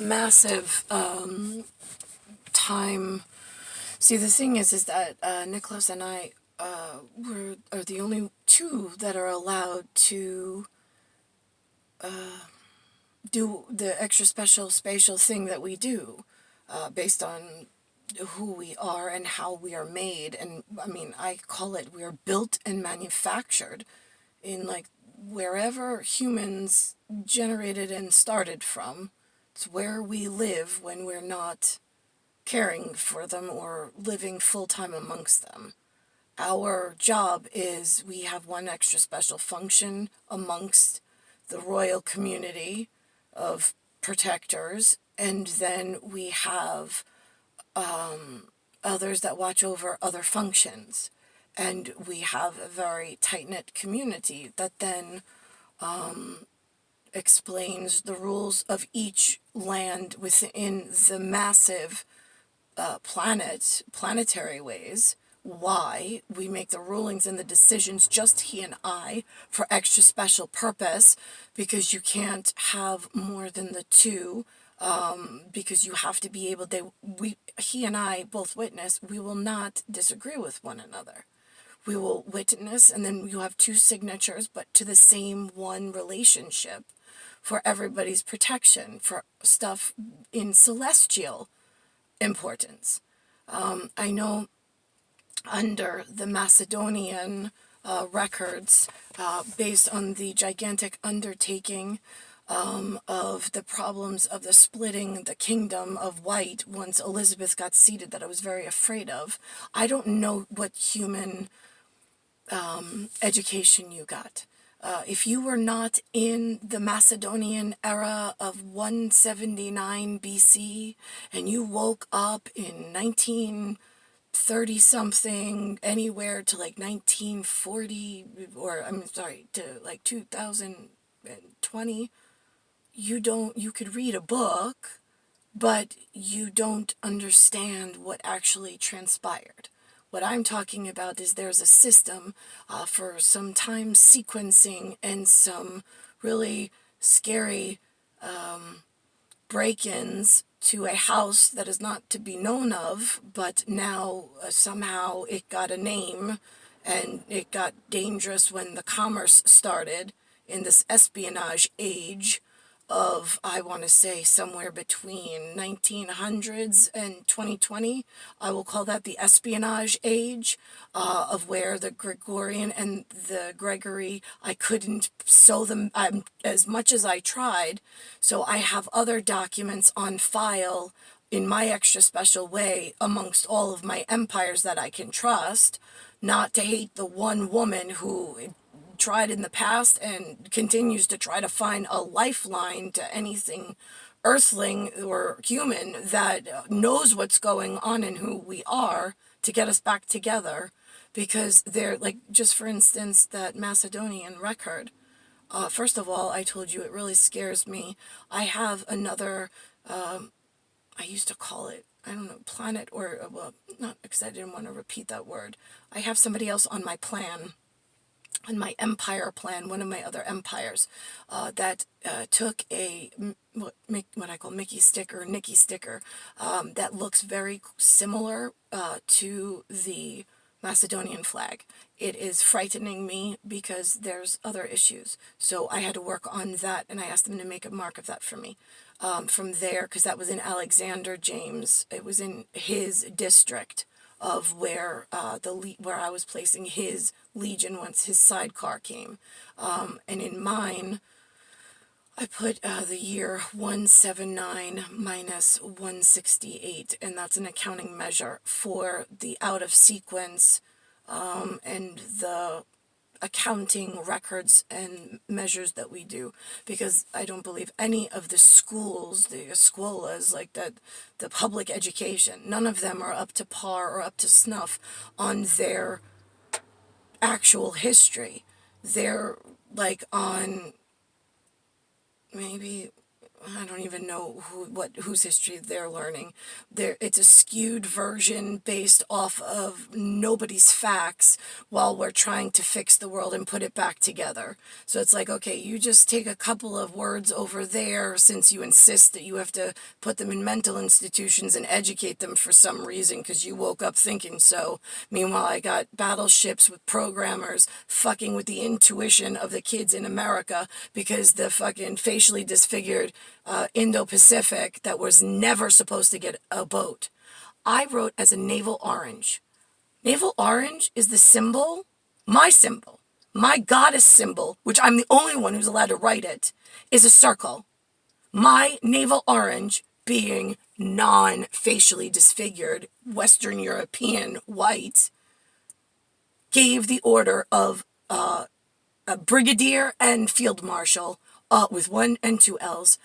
massive time. See, the thing is that Nicholas and I are the only two that are allowed to do the extra special spatial thing that we do, based on who we are and how we are made. And I mean, I call it, we are built and manufactured in, like, wherever humans generated and started from. It's where we live when we're not caring for them or living full-time amongst them. Our job is, we have one extra special function amongst the royal community of protectors, and then we have others that watch over other functions. And we have a very tight-knit community that then explains the rules of each land within the massive planetary ways, why we make the rulings and the decisions, just he and I, for extra special purpose, because you can't have more than the two, because you have to be able, he and I both witness, we will not disagree with one another. We will witness, and then you have two signatures, but to the same one relationship for everybody's protection, for stuff in celestial importance. I know under the Macedonian records, based on the gigantic undertaking of the problems of the splitting the kingdom of white once Elizabeth got seated, that I was very afraid of. I don't know what human education you got. If you were not in the Macedonian era of 179 BC and you woke up in 1930 something, anywhere to like 1940, or I'm sorry, to like 2020, you could read a book, but you don't understand what actually transpired. What I'm talking about is there's a system for some time sequencing and some really scary break-ins to a house that is not to be known of, but now somehow it got a name, and it got dangerous when the commerce started in this espionage age of, I want to say, somewhere between 1900s and 2020. I will call that the espionage age, of where the Gregorian and the Gregory, I couldn't sew them as much as I tried. So I have other documents on file in my extra special way amongst all of my empires that I can trust, not to hate the one woman who tried in the past and continues to try to find a lifeline to anything earthling or human that knows what's going on and who we are, to get us back together. Because they're like, just for instance, that Macedonian record. First of all, I told you it really scares me. I have another, I used to call it, I don't know, planet, or, well, not, because I didn't want to repeat that word. I have somebody else on my plan, on my empire plan, one of my other empires, that took a, what I call Mickey sticker, Nicky sticker, that looks very similar to the Macedonian flag. It is frightening me because there's other issues. So I had to work on that, and I asked them to make a mark of that for me. From there, because that was in Alexander James, it was in his district of where where I was placing his legion once his sidecar came. And in mine, I put the year 179 minus 168, and that's an accounting measure for the out of sequence and the accounting records and measures that we do, because I don't believe any of the schools, the escuelas, like that, the public education, none of them are up to par or up to snuff on their actual history. They're like on maybe I don't even know whose history they're learning. It's a skewed version based off of nobody's facts while we're trying to fix the world and put it back together. So it's like, okay, you just take a couple of words over there since you insist that you have to put them in mental institutions and educate them for some reason because you woke up thinking so. Meanwhile, I got battleships with programmers fucking with the intuition of the kids in America because the fucking facially disfigured Indo-Pacific that was never supposed to get a boat. I wrote as a naval orange. Naval orange is the symbol, my goddess symbol, which I'm the only one who's allowed to write it, is a circle. My naval orange, being non-facially disfigured Western European white, gave the order of a brigadier and field marshal with 1 and 2 L's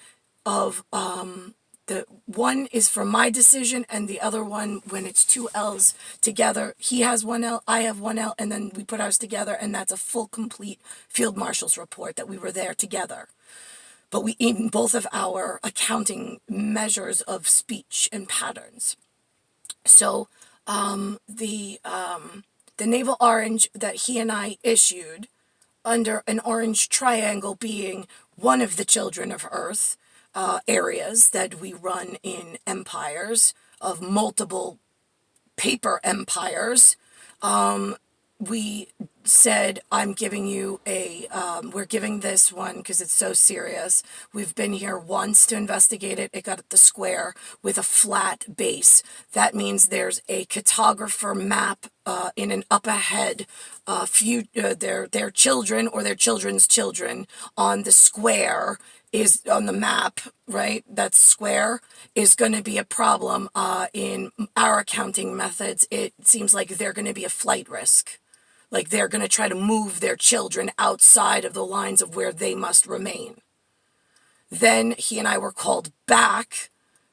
of the one is for my decision and the other one when it's 2 L's together. He has 1 L, I have 1 L, and then we put ours together and that's a full complete field marshal's report that we were there together. But we in both of our accounting measures of speech and patterns. So the naval orange that he and I issued under an orange triangle being one of the children of Earth areas that we run in empires of multiple paper empires. We said, I'm giving you we're giving this one because it's so serious. We've been here once to investigate it. It got at the square with a flat base. That means there's a cartographer map in an up ahead, their children or their children's children on the square is on the map, right? That square is going to be a problem in our accounting methods. It seems like they're going to be a flight risk. Like they're going to try to move their children outside of the lines of where they must remain. Then he and I were called back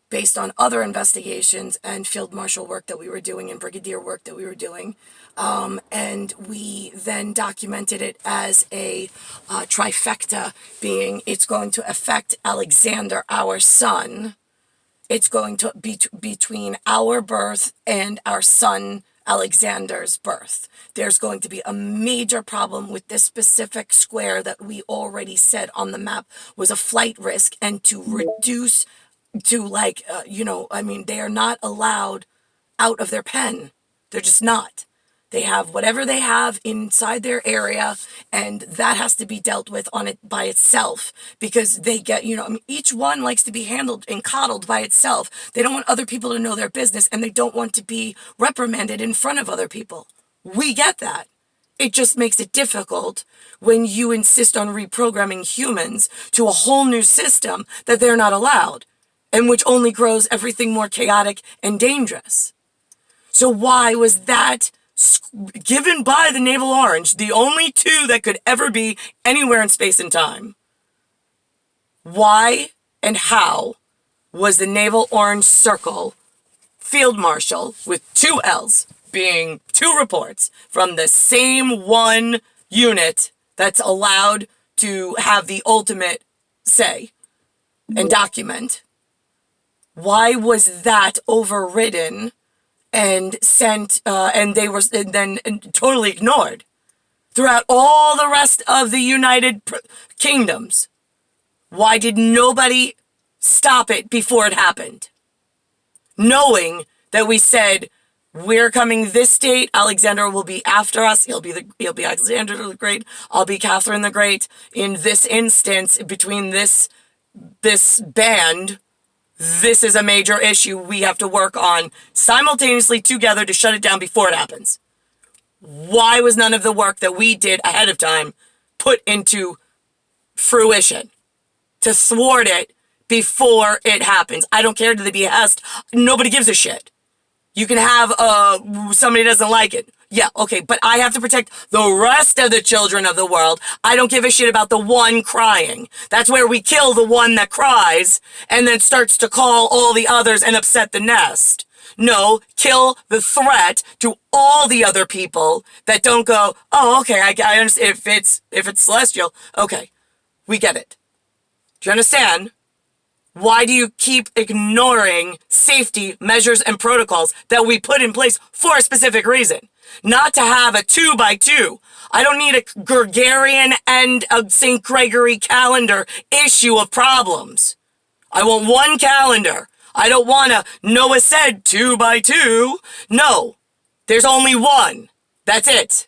based on other investigations and field marshal work that we were doing and brigadier work that we were doing. And we then documented it as a trifecta, being it's going to affect Alexander, our son. It's going to be between our birth and our son Alexander's birth. There's going to be a major problem with this specific square that we already said on the map was a flight risk, and to reduce to they are not allowed out of their pen. They're just not. They have whatever they have inside their area, and that has to be dealt with on it by itself because they get, each one likes to be handled and coddled by itself. They don't want other people to know their business, and they don't want to be reprimanded in front of other people. We get that. It just makes it difficult when you insist on reprogramming humans to a whole new system that they're not allowed, and which only grows everything more chaotic and dangerous. So why was that given by the Naval Orange, the only two that could ever be anywhere in space and time? Why and how was the Naval Orange Circle Field Marshal with 2 L's being 2 reports from the same one unit that's allowed to have the ultimate say and document? Why was that overridden and sent, and they were then totally ignored throughout all the rest of the United Kingdoms? Why did nobody stop it before it happened? Knowing that we said, we're coming this date, Alexander will be after us, he'll be Alexander the Great, I'll be Catherine the Great. In this instance, between this band, this is a major issue we have to work on simultaneously together to shut it down before it happens. Why was none of the work that we did ahead of time put into fruition to thwart it before it happens? I don't care to the behest. Nobody gives a shit. You can have somebody doesn't like it. Yeah, okay, but I have to protect the rest of the children of the world. I don't give a shit about the one crying. That's where we kill the one that cries and then starts to call all the others and upset the nest. No, kill the threat to all the other people that don't go, oh, okay, I understand. If it's celestial, okay, we get it. Do you understand? Why do you keep ignoring safety measures and protocols that we put in place for a specific reason? Not to have a 2x2. I don't need a Gregorian and a St. Gregory calendar issue of problems. I want one calendar. I don't want a Noah said 2x2. No, there's only one. That's it.